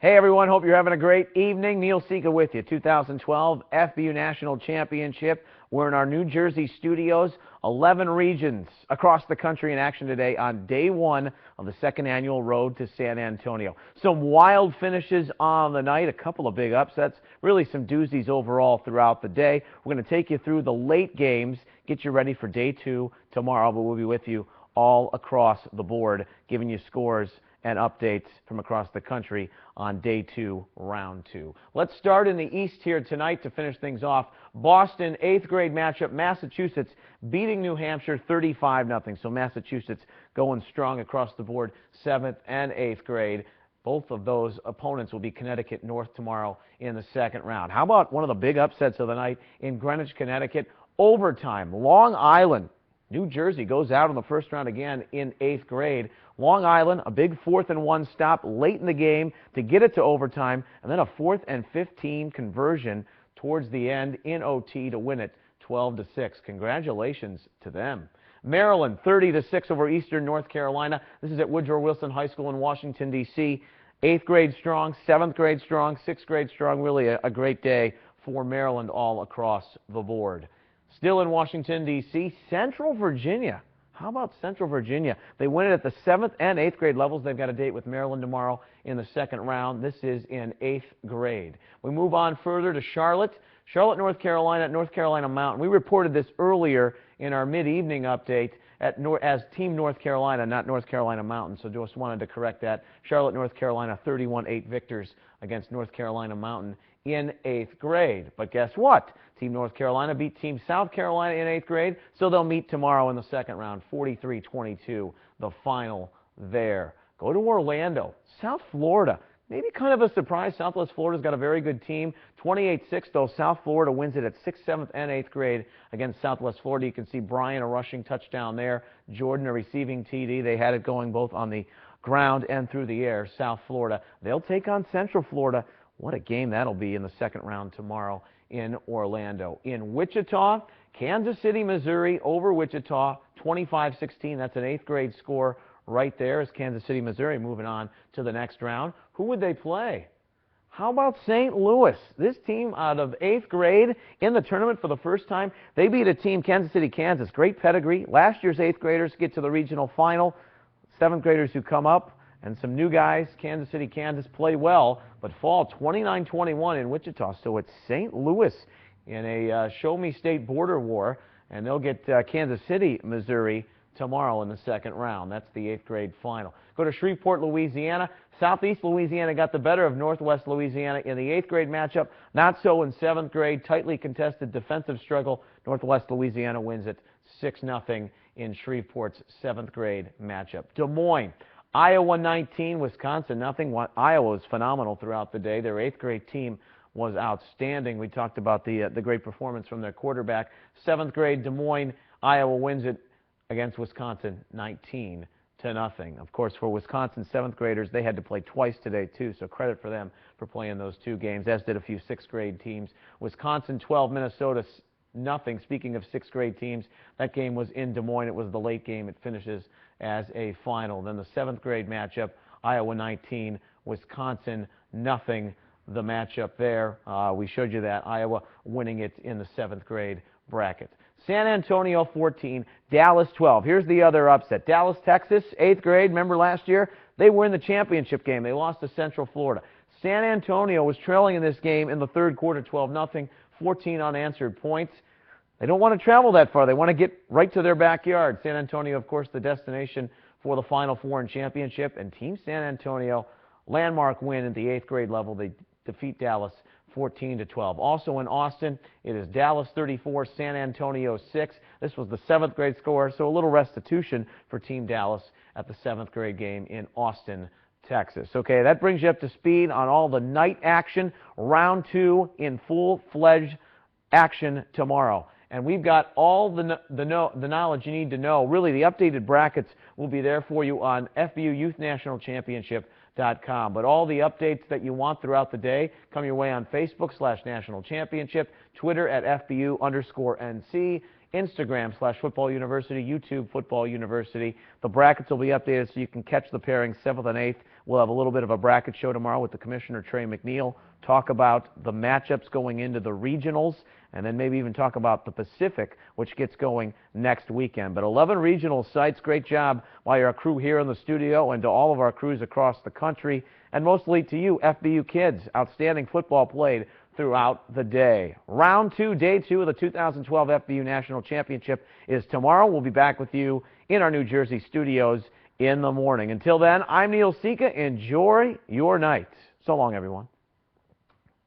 Hey everyone, hope you're having a great evening. Neil Sika with you. 2012 FBU National Championship. We're in our New Jersey studios. 11 regions across the country in action today on day one of the second annual Road to San Antonio. Some wild finishes on the night, a couple of big upsets, really some doozies overall throughout the day. We're going to take you through the late games, get you ready for day two tomorrow, but we'll be with you all across the board, giving you scores and updates from across the country on day two, round two. Let's start in the East here tonight to finish things off. Boston, 8th grade matchup. Massachusetts beating New Hampshire 35-0. So Massachusetts going strong across the board, 7th and 8th grade. Both of those opponents will be Connecticut North tomorrow in the second round. How about one of the big upsets of the night in Greenwich, Connecticut? Overtime. Long Island, New Jersey goes out in the first round again in 8th grade. Long Island, a big 4th and 1 stop late in the game to get it to overtime, and then a 4th and 15 conversion towards the end in OT to win it 12-6. Congratulations to them. Maryland, 30-6 over Eastern North Carolina. This is at Woodrow Wilson High School in Washington, D.C. 8th grade strong, 7th grade strong, 6th grade strong. Really a great day for Maryland all across the board. Still in Washington, D.C., Central Virginia. How about Central Virginia? They win it at the 7th and 8th grade levels. They've got a date with Maryland tomorrow in the second round. This is in 8th grade. We move on further to Charlotte, North Carolina, at North Carolina Mountain. We reported this earlier in our mid-evening update as Team North Carolina, not North Carolina Mountain, so just wanted to correct that. Charlotte, North Carolina, 31-8 victors against North Carolina Mountain in 8th grade. But guess what? Team North Carolina beat Team South Carolina in 8th grade, so they'll meet tomorrow in the second round, 43-22, the final there. Go to Orlando, South Florida. Maybe kind of a surprise. Southwest Florida's got a very good team. 28-6, though. South Florida wins it at 6th, 7th, and 8th grade against Southwest Florida. You can see Brian, a rushing touchdown there. Jordan, a receiving TD. They had it going both on the ground and through the air. South Florida. They'll take on Central Florida. What a game that'll be in the second round tomorrow in Orlando. In Wichita, Kansas City, Missouri over Wichita, 25-16. That's an 8th grade score right there as Kansas City, Missouri moving on to the next round. Who would they play? How about St. Louis? This team out of 8th grade in the tournament for the first time. They beat a team, Kansas City, Kansas. Great pedigree. Last year's 8th graders get to the regional final. 7th graders who come up. And some new guys, Kansas City, Kansas, play well, but fall 29-21 in Wichita. So it's St. Louis in a show-me state border war, and they'll get Kansas City, Missouri tomorrow in the second round. That's the 8th grade final. Go to Shreveport, Louisiana. Southeast Louisiana got the better of Northwest Louisiana in the 8th grade matchup. Not so in 7th grade. Tightly contested defensive struggle. Northwest Louisiana wins it 6-0 in Shreveport's 7th grade matchup. Des Moines, Iowa 19, Wisconsin nothing. Iowa was phenomenal throughout the day. Their 8th grade team was outstanding. We talked about the great performance from their quarterback. 7th grade, Des Moines, Iowa wins it against Wisconsin 19-0. Of course, for Wisconsin 7th graders, they had to play twice today too, so credit for them for playing those two games, as did a few 6th grade teams. Wisconsin 12, Minnesota nothing. Speaking of 6th grade teams, that game was in Des Moines. It was the late game. It finishes as a final. Then the 7th grade matchup, Iowa 19, Wisconsin nothing. The matchup there, we showed you that. Iowa winning it in the 7th grade bracket. San Antonio 14, Dallas 12. Here's the other upset. Dallas, Texas, 8th grade. Remember last year? They were in the championship game. They lost to Central Florida. San Antonio was trailing in this game in the third quarter, 12-0, 14 unanswered points. They don't want to travel that far. They want to get right to their backyard. San Antonio, of course, the destination for the Final Four and championship. And Team San Antonio, landmark win at the 8th grade level. They defeat Dallas 14-12. Also in Austin, it is Dallas 34, San Antonio 6. This was the 7th grade score, so a little restitution for Team Dallas at the 7th grade game in Austin, Texas. Okay, that brings you up to speed on all the night action. Round two in full-fledged action tomorrow. And we've got all the knowledge you need to know. Really, the updated brackets will be there for you on FBU Youth National Championship.com. But all the updates that you want throughout the day come your way on Facebook/National Championship, Twitter at FBU_NC, Instagram/Football University, YouTube Football University. The brackets will be updated so you can catch the pairings 7th and 8th We'll have a little bit of a bracket show tomorrow with the Commissioner, Trey McNeil, talk about the matchups going into the regionals, and then maybe even talk about the Pacific, which gets going next weekend. But 11 regional sites, great job by our crew here in the studio and to all of our crews across the country, and mostly to you, FBU kids. Outstanding football played throughout the day. Round 2, Day 2 of the 2012 FBU National Championship is tomorrow. We'll be back with you in our New Jersey studios in the morning. Until then, I'm Neil Sika. Enjoy your night. So long, everyone.